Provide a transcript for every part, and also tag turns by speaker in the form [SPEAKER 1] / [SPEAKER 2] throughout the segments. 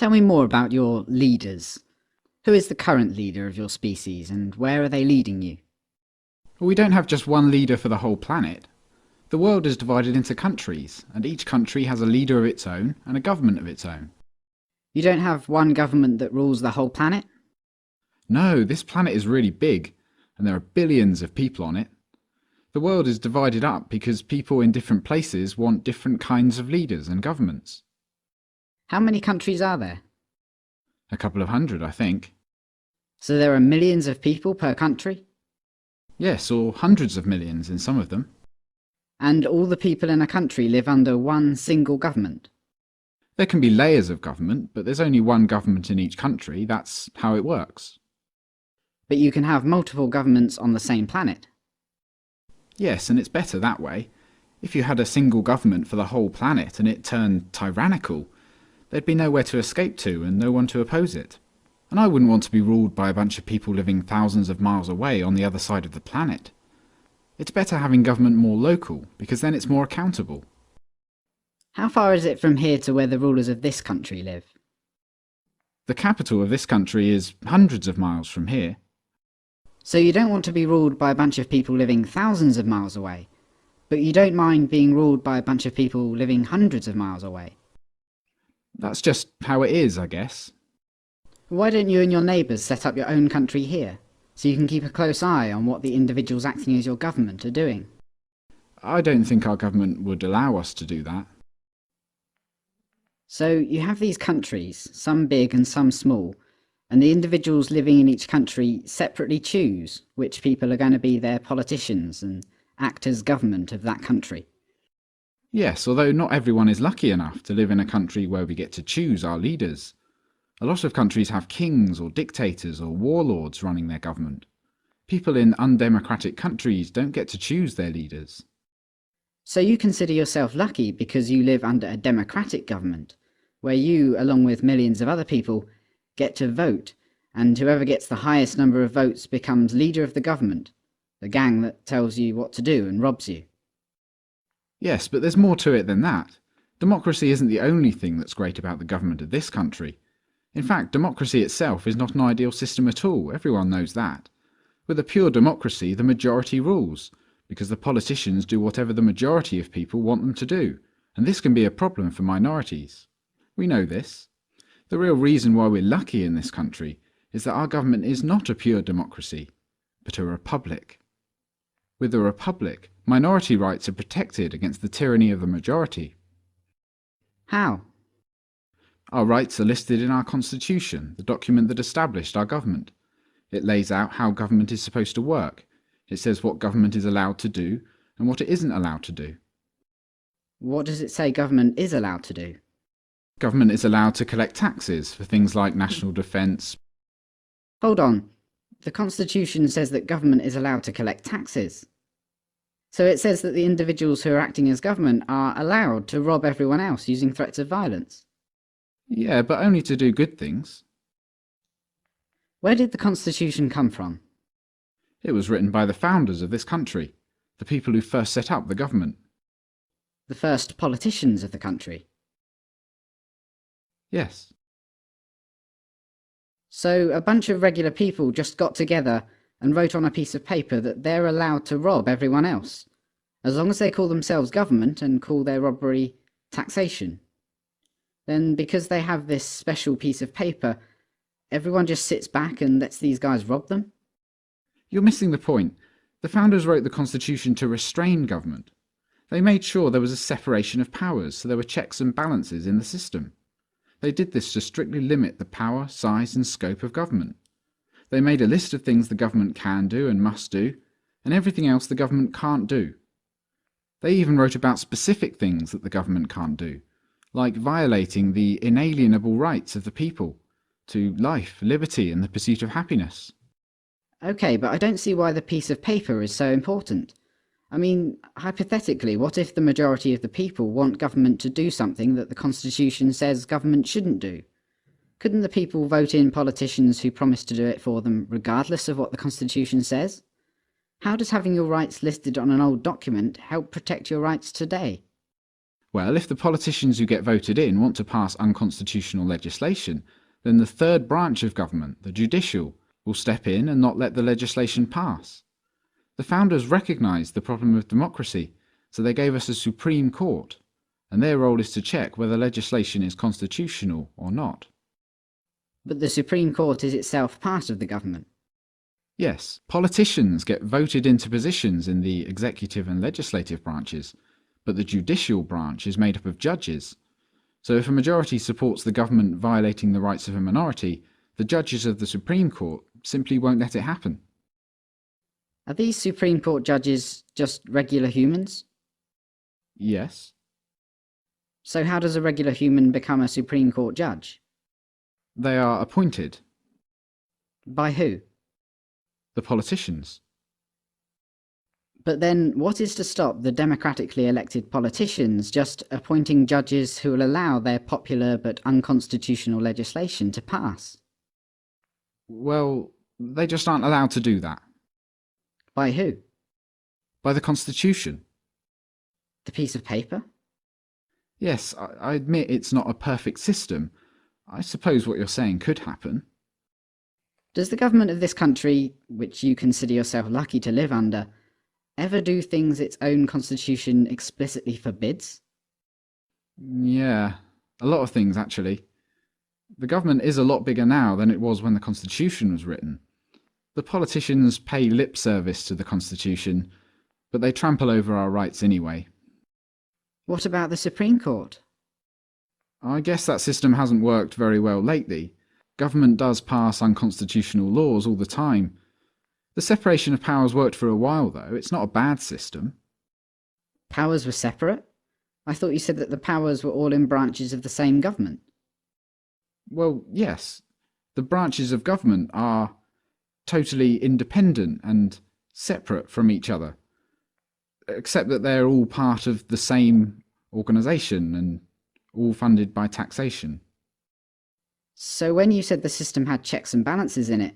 [SPEAKER 1] Tell me more about your leaders. Who is the current leader of your species, and where are they leading you?
[SPEAKER 2] Well, we don't have just one leader for the whole planet. The world is divided into countries, and each country has a leader of its own and a government of its own.
[SPEAKER 1] You don't have one government that rules the whole planet?
[SPEAKER 2] No, this planet is really big, and there are billions of people on it. The world is divided up because people in different places want different kinds of leaders and governments.
[SPEAKER 1] How many countries are there?
[SPEAKER 2] A couple of hundred, I think.
[SPEAKER 1] So there are millions of people per country?
[SPEAKER 2] Yes, or hundreds of millions in some of them.
[SPEAKER 1] And all the people in a country live under one single government?
[SPEAKER 2] There can be layers of government, but there's only one government in each country. That's how it works.
[SPEAKER 1] But you can have multiple governments on the same planet?
[SPEAKER 2] Yes, and it's better that way. If you had a single government for the whole planet and it turned tyrannical, there'd be nowhere to escape to and no one to oppose it. And I wouldn't want to be ruled by a bunch of people living thousands of miles away on the other side of the planet. It's better having government more local, because then it's more accountable.
[SPEAKER 1] How far is it from here to where the rulers of this country live?
[SPEAKER 2] The capital of this country is hundreds of miles from here.
[SPEAKER 1] So you don't want to be ruled by a bunch of people living thousands of miles away, but you don't mind being ruled by a bunch of people living hundreds of miles away?
[SPEAKER 2] That's just how it is, I guess.
[SPEAKER 1] Why don't you and your neighbours set up your own country here, so you can keep a close eye on what the individuals acting as your government are doing?
[SPEAKER 2] I don't think our government would allow us to do that.
[SPEAKER 1] So you have these countries, some big and some small, and the individuals living in each country separately choose which people are going to be their politicians and act as government of that country.
[SPEAKER 2] Yes, although not everyone is lucky enough to live in a country where we get to choose our leaders. A lot of countries have kings or dictators or warlords running their government. People in undemocratic countries don't get to choose their leaders.
[SPEAKER 1] So you consider yourself lucky because you live under a democratic government, where you, along with millions of other people, get to vote, and whoever gets the highest number of votes becomes leader of the government, the gang that tells you what to do and robs you.
[SPEAKER 2] Yes, but there's more to it than that. Democracy isn't the only thing that's great about the government of this country. In fact, democracy itself is not an ideal system at all, everyone knows that. With a pure democracy, the majority rules, because the politicians do whatever the majority of people want them to do, and this can be a problem for minorities. We know this. The real reason why we're lucky in this country is that our government is not a pure democracy, but a republic. With a republic, minority rights are protected against the tyranny of the majority.
[SPEAKER 1] How?
[SPEAKER 2] Our rights are listed in our constitution, the document that established our government. It lays out how government is supposed to work. It says what government is allowed to do and what it isn't allowed to do.
[SPEAKER 1] What does it say government is allowed to do?
[SPEAKER 2] Government is allowed to collect taxes for things like national defence.
[SPEAKER 1] Hold on. The Constitution says that government is allowed to collect taxes. So it says that the individuals who are acting as government are allowed to rob everyone else using threats of violence.
[SPEAKER 2] Yeah, but only to do good things.
[SPEAKER 1] Where did the Constitution come from?
[SPEAKER 2] It was written by the founders of this country, the people who first set up the government.
[SPEAKER 1] The first politicians of the country?
[SPEAKER 2] Yes.
[SPEAKER 1] So a bunch of regular people just got together and wrote on a piece of paper that they're allowed to rob everyone else, as long as they call themselves government and call their robbery taxation. Then, because they have this special piece of paper, everyone just sits back and lets these guys rob them?
[SPEAKER 2] You're missing the point. The founders wrote the Constitution to restrain government. They made sure there was a separation of powers, so there were checks and balances in the system. They did this to strictly limit the power, size and scope of government. They made a list of things the government can do and must do, and everything else the government can't do. They even wrote about specific things that the government can't do, like violating the inalienable rights of the people to life, liberty and the pursuit of happiness.
[SPEAKER 1] Okay, but I don't see why the piece of paper is so important. I mean, hypothetically, what if the majority of the people want government to do something that the Constitution says government shouldn't do? Couldn't the people vote in politicians who promise to do it for them regardless of what the Constitution says? How does having your rights listed on an old document help protect your rights today?
[SPEAKER 2] Well, if the politicians who get voted in want to pass unconstitutional legislation, then the third branch of government, the judicial, will step in and not let the legislation pass. The founders recognised the problem of democracy, so they gave us a Supreme Court, and their role is to check whether legislation is constitutional or not.
[SPEAKER 1] But the Supreme Court is itself part of the government.
[SPEAKER 2] Yes, politicians get voted into positions in the executive and legislative branches, but the judicial branch is made up of judges. So if a majority supports the government violating the rights of a minority, the judges of the Supreme Court simply won't let it happen.
[SPEAKER 1] Are these Supreme Court judges just regular humans?
[SPEAKER 2] Yes.
[SPEAKER 1] So how does a regular human become a Supreme Court judge?
[SPEAKER 2] They are appointed.
[SPEAKER 1] By who?
[SPEAKER 2] The politicians.
[SPEAKER 1] But then, what is to stop the democratically elected politicians just appointing judges who will allow their popular but unconstitutional legislation to pass?
[SPEAKER 2] Well, they just aren't allowed to do that.
[SPEAKER 1] By who?
[SPEAKER 2] By the Constitution.
[SPEAKER 1] The piece of paper?
[SPEAKER 2] Yes, I admit it's not a perfect system. I suppose what you're saying could happen.
[SPEAKER 1] Does the government of this country, which you consider yourself lucky to live under, ever do things its own constitution explicitly forbids?
[SPEAKER 2] Yeah, a lot of things actually. The government is a lot bigger now than it was when the Constitution was written. The politicians pay lip service to the Constitution, but they trample over our rights anyway.
[SPEAKER 1] What about the Supreme Court?
[SPEAKER 2] I guess that system hasn't worked very well lately. Government does pass unconstitutional laws all the time. The separation of powers worked for a while though, it's not a bad system.
[SPEAKER 1] Powers were separate? I thought you said that the powers were all in branches of the same government.
[SPEAKER 2] Well, yes. The branches of government are totally independent and separate from each other, except that they're all part of the same organisation and all funded by taxation.
[SPEAKER 1] So when you said the system had checks and balances in it,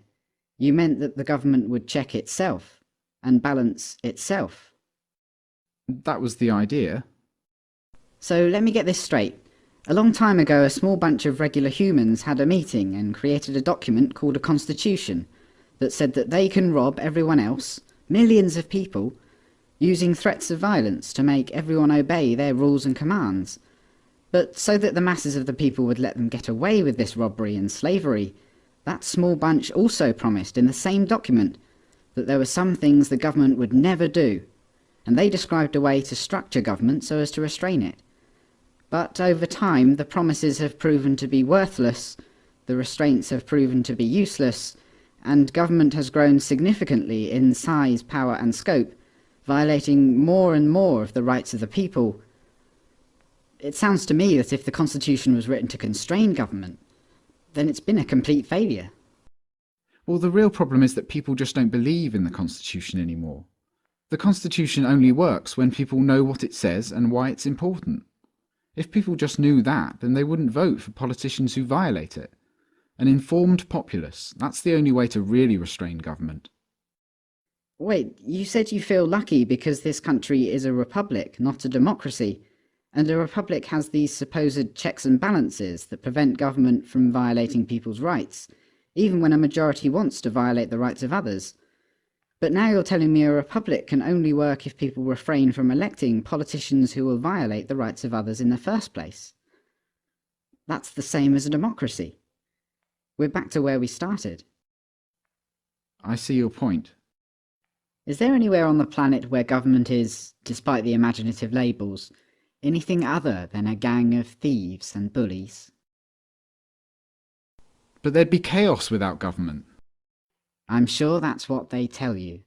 [SPEAKER 1] you meant that the government would check itself and balance itself.
[SPEAKER 2] That was the idea.
[SPEAKER 1] So let me get this straight. A long time ago, a small bunch of regular humans had a meeting and created a document called a constitution that said that they can rob everyone else, millions of people, using threats of violence to make everyone obey their rules and commands. But so that the masses of the people would let them get away with this robbery and slavery, that small bunch also promised in the same document that there were some things the government would never do, and they described a way to structure government so as to restrain it. But over time, the promises have proven to be worthless, the restraints have proven to be useless, and government has grown significantly in size, power and scope, violating more and more of the rights of the people. It sounds to me that if the Constitution was written to constrain government, then it's been a complete failure.
[SPEAKER 2] Well, the real problem is that people just don't believe in the Constitution anymore. The Constitution only works when people know what it says and why it's important. If people just knew that, then they wouldn't vote for politicians who violate it. An informed populace, that's the only way to really restrain government.
[SPEAKER 1] Wait, you said you feel lucky because this country is a republic, not a democracy, and a republic has these supposed checks and balances that prevent government from violating people's rights, even when a majority wants to violate the rights of others. But now you're telling me a republic can only work if people refrain from electing politicians who will violate the rights of others in the first place. That's the same as a democracy. We're back to where we started.
[SPEAKER 2] I see your point.
[SPEAKER 1] Is there anywhere on the planet where government is, despite the imaginative labels, anything other than a gang of thieves and bullies?
[SPEAKER 2] But there'd be chaos without government.
[SPEAKER 1] I'm sure that's what they tell you.